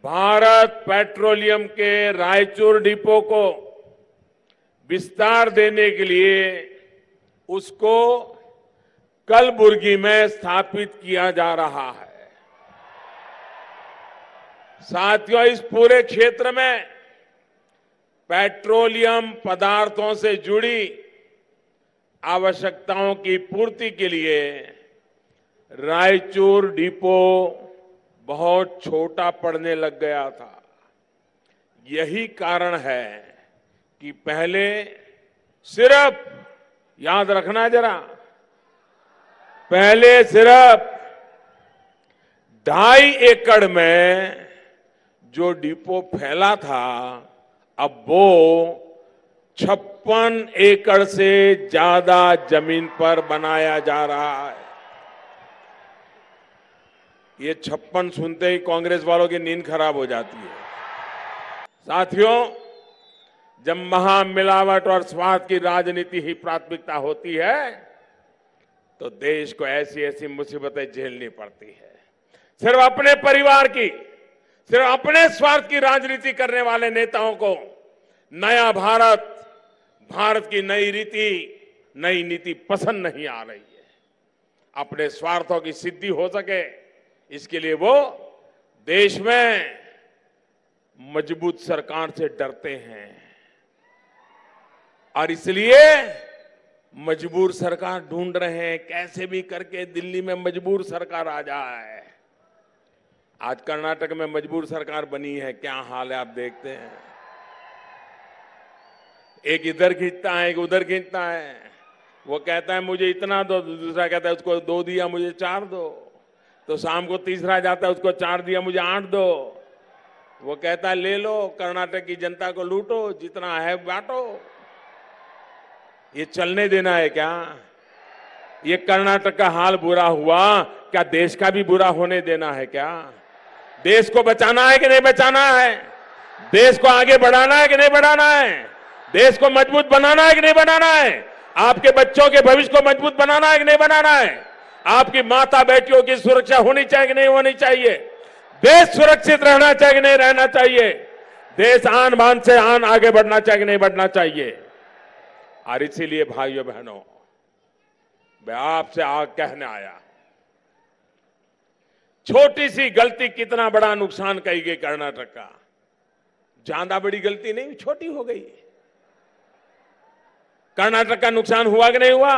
Bharat petroleum के Raichur depot को विस्तार देने के लिए उसको कलबुर्गी में स्थापित किया जा रहा है। साथियों, इस पूरे क्षेत्र में पेट्रोलियम पदार्थों से जुड़ी आवश्यकताओं की पूर्ति के लिए रायचूर डिपो बहुत छोटा पड़ने लग गया था। यही कारण है कि पहले सिर्फ, याद रखना जरा, पहले सिर्फ 2.5 एकड़ में जो डिपो फैला था, अब वो 56 एकड़ से ज्यादा जमीन पर बनाया जा रहा है। ये 56 सुनते ही कांग्रेस वालों की नींद खराब हो जाती है। साथियों, जब महामिलावट और स्वार्थ की राजनीति ही प्राथमिकता होती है तो देश को ऐसी ऐसी मुसीबतें झेलनी पड़ती है। सिर्फ अपने परिवार की, सिर्फ अपने स्वार्थ की राजनीति करने वाले नेताओं को नया भारत, भारत की नई रीति, नई नीति पसंद नहीं आ रही है। अपने स्वार्थों की सिद्धि हो सके, इसके लिए वो देश में मजबूत सरकार से डरते हैं और इसलिए मजबूर सरकार ढूंढ रहे हैं। कैसे भी करके दिल्ली में मजबूर सरकार आ जाए। आज कर्नाटक में मजबूर सरकार बनी है, क्या हाल है आप देखते हैं। एक इधर खींचता है, एक उधर खींचता है। वो कहता है मुझे इतना दो, दूसरा कहता है उसको 2 दिया मुझे 4 दो, तो शाम को तीसरा जाता है उसको 4 दिया मुझे 8 दो। वो कहता है ले लो, कर्नाटक की जनता को लूटो, जितना है बांटो। ये चलने देना है क्या? ये कर्नाटक का हाल बुरा हुआ, क्या देश का भी बुरा होने देना है क्या? देश को बचाना है कि नहीं बचाना है? देश को आगे बढ़ाना है कि नहीं बढ़ाना है? देश को मजबूत बनाना है कि नहीं बनाना है? आपके बच्चों के भविष्य को मजबूत बनाना है कि नहीं बनाना है? आपकी माता बेटियों की सुरक्षा होनी चाहिए कि नहीं होनी चाहिए? देश सुरक्षित रहना चाहिए कि नहीं रहना चाहिए? देश आन बान से आन आगे बढ़ना चाहिए कि नहीं बढ़ना चाहिए? और इसीलिए भाइयों बहनों, मैं आपसे आग कहने आया, छोटी सी गलती कितना बड़ा नुकसान कही गई कर्नाटक का। ज्यादा बड़ी गलती नहीं, छोटी हो गई। कर्नाटक का नुकसान हुआ कि नहीं हुआ?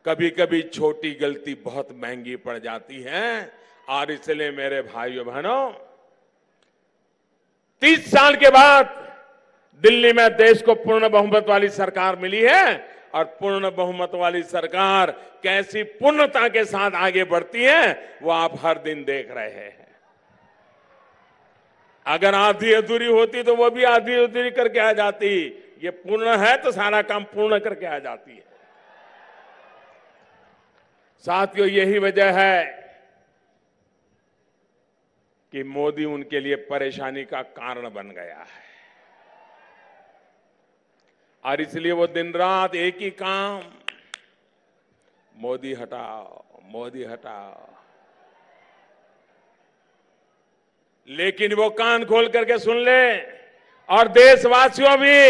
कभी कभी छोटी गलती बहुत महंगी पड़ जाती है। और इसलिए मेरे भाइयों बहनों, 30 साल के बाद दिल्ली में देश को पूर्ण बहुमत वाली सरकार मिली है। और पूर्ण बहुमत वाली सरकार कैसी पूर्णता के साथ आगे बढ़ती है वो आप हर दिन देख रहे हैं। अगर आधी अधूरी होती तो वो भी आधी अधूरी करके आ जाती। ये पूर्ण है तो सारा काम पूर्ण करके आ जाती है। साथियों, यही वजह है कि मोदी उनके लिए परेशानी का कारण बन गया है। और इसलिए वो दिन रात एक ही काम, मोदी हटाओ, मोदी हटाओ। लेकिन वो कान खोल करके सुन ले, और देशवासियों भी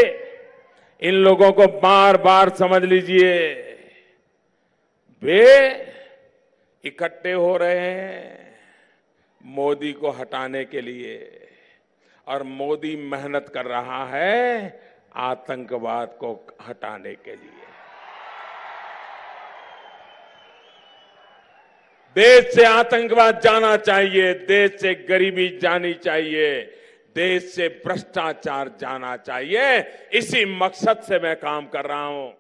इन लोगों को बार बार समझ लीजिए, वे इकट्ठे हो रहे हैं मोदी को हटाने के लिए। और मोदी मेहनत कर रहा है आतंकवाद को हटाने के लिए। देश से आतंकवाद जाना चाहिए, देश से गरीबी जानी चाहिए, देश से भ्रष्टाचार जाना चाहिए। इसी मकसद से मैं काम कर रहा हूं।